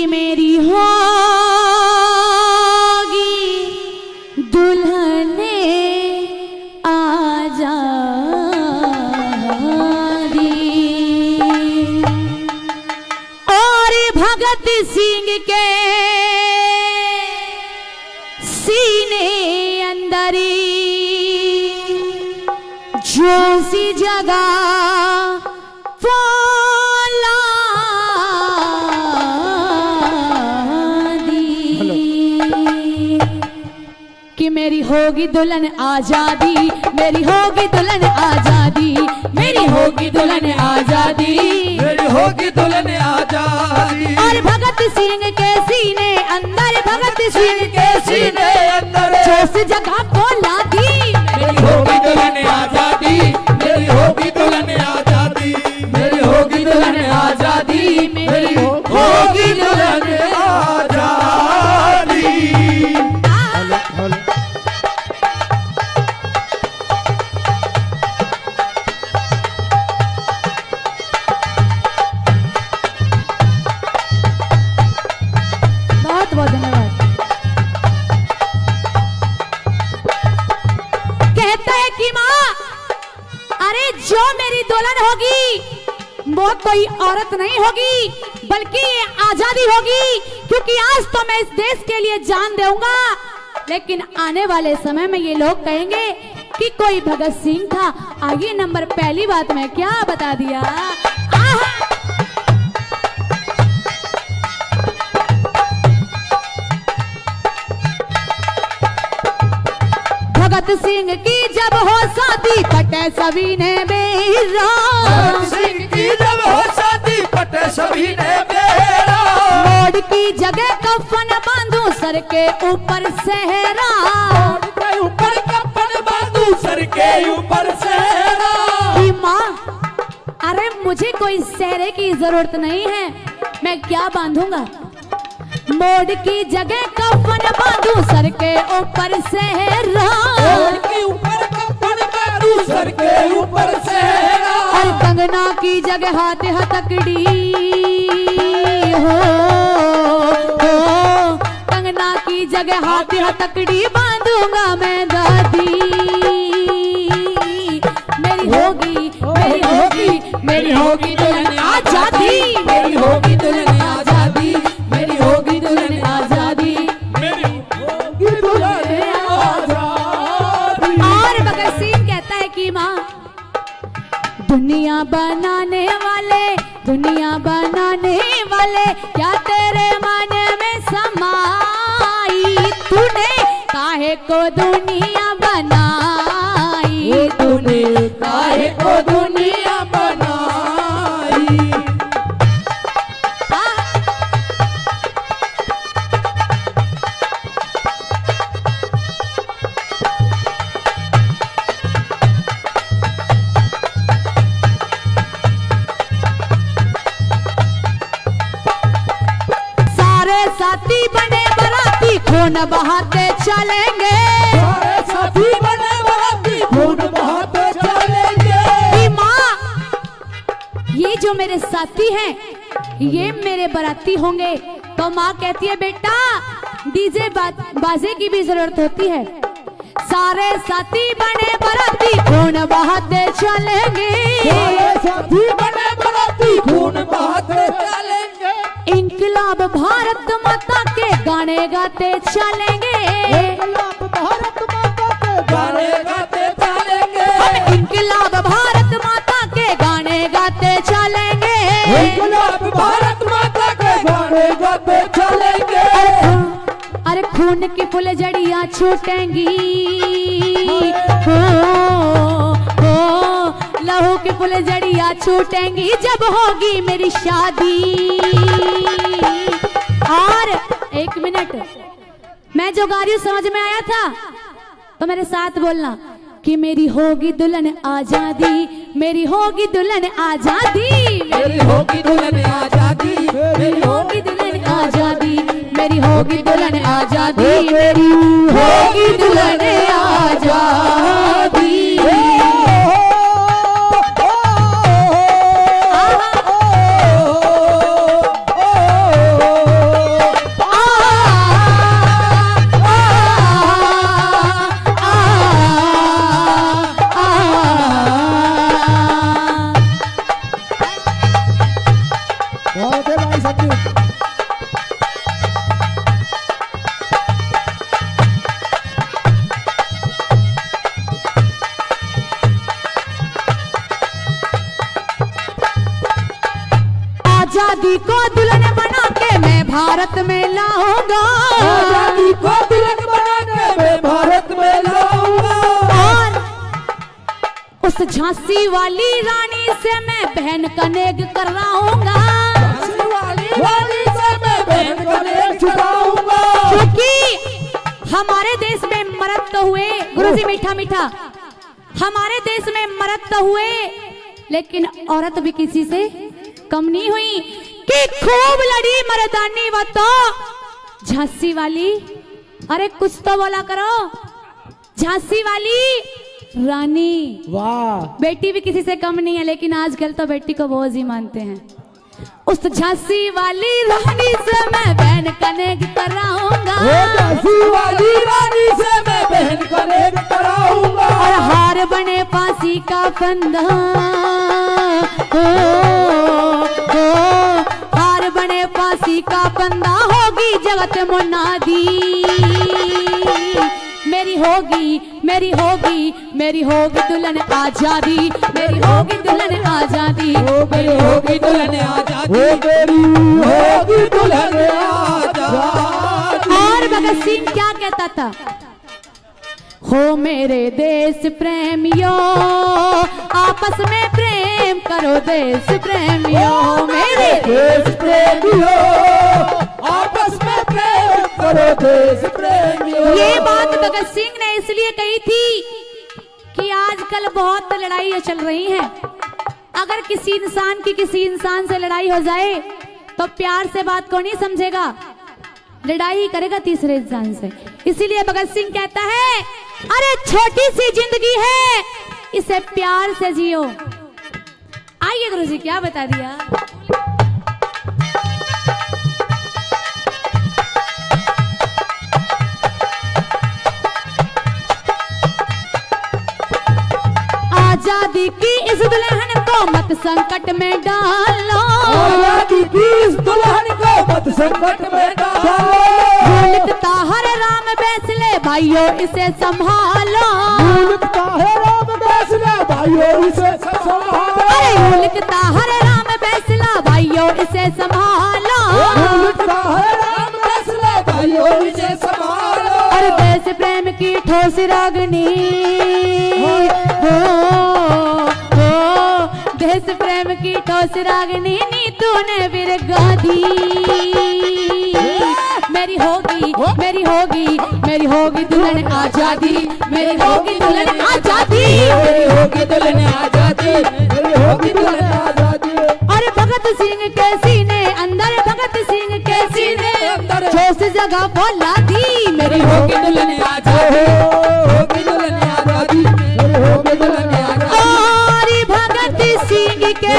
मेरी होगी दुल्हने आजादी। और भगत सिंह के सीने अंदरी जो सी जगह कि मेरी होगी दुल्हन आजादी, मेरी होगी दुल्हन आजादी, मेरी होगी दुल्हन आजादी, मेरी होगी दुल्हन आजादी। और भगत सिंह के सीने अंदर, भगत सिंह के सीने अंदर जोश जगह को ला दी। मेरी होगी दुल्हन आजादी, मेरी होगी दुल्हन आजादी, मेरी होगी दुल्हन आजादी, मेरी होगी दुल्हन आजादी। बहुत बहुत धन्यवाद। कहता है कि माँ, अरे जो मेरी दुल्हन होगी वो कोई औरत नहीं होगी बल्कि ये आजादी होगी, क्योंकि आज तो मैं इस देश के लिए जान दूंगा, लेकिन आने वाले समय में ये लोग कहेंगे कि कोई भगत सिंह था। आगे नंबर पहली बात मैं क्या बता दिया। भगत सिंह की जब हो शादी कटे सभी ने बेरा, भगत सिंह की जब हो शादी कटे सभी ने बेरा, मोड़ की जगह कफन बांधू सर के ऊपर सहरा, मोड़ के ऊपर कफन बांधू सर के ऊपर सहरा। कि माँ, अरे मुझे कोई सहरे की जरूरत नहीं है, मैं क्या बांधूंगा। मोड़ की जगह कफन बांधू सर के ऊपर सहरा, मोड़ के ऊपर कफन बांधू सर के ऊपर सहरा, और कंगना की जगह हाथ हथकड़ी हो, कंगना की जगह हाथ हथकड़ी बांधूंगा मैं दादी। मेरी होगी, मेरी होगी, मेरी होगी दुल्हन आजादी, मेरी होगी दुल्हन आजादी, मेरी होगी दुल्हन आजादी। मेरी होगी दुल्हन आजादी। और भगत सिंह कहता है कि माँ, दुनिया बनाने वाले, दुनिया बनाने वाले, क्या तेरे मन में समाई, तूने काहे को दुनिया बनाई, तूने काहे को दुनिया बनाई। सारे साथी बने बराती खून बहाते चलेंगे, सारे साथी बने बराती खून बहाते चलेंगे। कि माँ, ये जो मेरे साथी हैं ये मेरे बराती होंगे। तो माँ कहती है बेटा डीजे बाजे की भी जरूरत होती है। सारे साथी बने बराती खून बहाते चलेंगे, सारे साथी बने बराती खून बहाते चलेंगे। इंकलाब भारत माता के गाने गाते चलेंगे, इंकलाब भारत माता के गाने गाते चलेंगे, हम इंकलाब भारत माता के गाने गाते चलेंगे, इंकलाब भारत माता के गाने गाते चलेंगे। अरे खून की फुलझड़ियां छूटेंगी, हो लहू की फुलझड़ियां छूटेंगी जब होगी मेरी शादी। और एक मिनट, मैं जो गा रही हूं समझ में आया था तो मेरे साथ बोलना कि मेरी होगी दुल्हन आजादी, मेरी होगी दुल्हन आजादी, मेरी होगी दुल्हन आजादी, मेरी होगी दुल्हन आजादी, मेरी होगी दुल्हन आजादी, मेरी होगी दुल्हन आजादी। भारत में लाऊंगा, आजादी को दुल्हन बना के मैं भारत में लाऊंगा। और उस झांसी वाली रानी से मैं बहन का नेग कराऊंगा, वाली से मैं बहन का नेग छुड़ाऊंगा। क्योंकि हमारे देश में मर्द तो हुए गुरुजी, मीठा मीठा, हमारे देश में मर्द तो हुए लेकिन औरत भी किसी से कम नहीं हुई कि खूब लड़ी मर्दानी। वो तो झांसी वाली, अरे कुछ तो बोला करो, झांसी वाली रानी। वाह, बेटी भी किसी से कम नहीं है, लेकिन आजकल तो बेटी को बोझ ही मानते हैं। उस झांसी वाली रानी से मैं बहन का नेग कराऊंगा, झांसी वाली रानी से मैं बहन का नेग कराऊंगा। और हार बने फांसी का फंदा, हार बने फांसी का फंदा, होगी जगत मुनादी। मेरी होगी, मेरी होगी, मेरी होगी दुल्हन आजादी, मेरी होगी दुल्हन आजादी, मेरी होगी दुल्हन आजादी, मेरी होगी दुल्हन आजादी। और भगत सिंह क्या कहता था? हो मेरे देश प्रेमियों, आपस में प्रेम करो देश प्रेमियों, मेरे देश प्रेमियों, आपस में प्रेम करो देश प्रेमियों। ये बात भगत सिंह ने इसलिए कही थी कि आजकल बहुत लड़ाइयां चल रही हैं। अगर किसी इंसान की किसी इंसान से लड़ाई हो जाए तो प्यार से बात को नहीं समझेगा, लड़ाई करेगा तीसरे इंसान से। इसीलिए भगत सिंह कहता है, अरे छोटी सी जिंदगी है, इसे प्यार से जियो। आइए गुरुजी, क्या बता दिया? आजादी की इस दुल्हन को मत संकट में डालो, आजादी की इस दुल्हन को मत संकट में डालो। लिखता हर राम फैसले भाइयों इसे संभालो, लिखता है राम फैसला भाइयों इसे संभालो। अरे लिखता हर राम फैसला भाइयों इसे संभालो, लिखता है राम फैसला भाइयों इसे संभालो। और देश प्रेम की ठोस रागनी, देश प्रेम की ठोस रागनी नी तूने बिरगा दी। मेरी होगी, मेरी होगी, मेरी होगी दुल्हन आजादी, मेरी होगी दुल्हन आजादी, मेरी होगी दुल्हन आजादी, मेरी होगी दुल्हन आजादी। और भगत सिंह के सीने अंदर, भगत सिंह के सीने अंदर जोश जगह बोला दी। मेरी होगी दुल्हन आजादी, होगी दुल्हन आजादी, मेरी होगी दुल्हन आजादी। और भगत सिंह के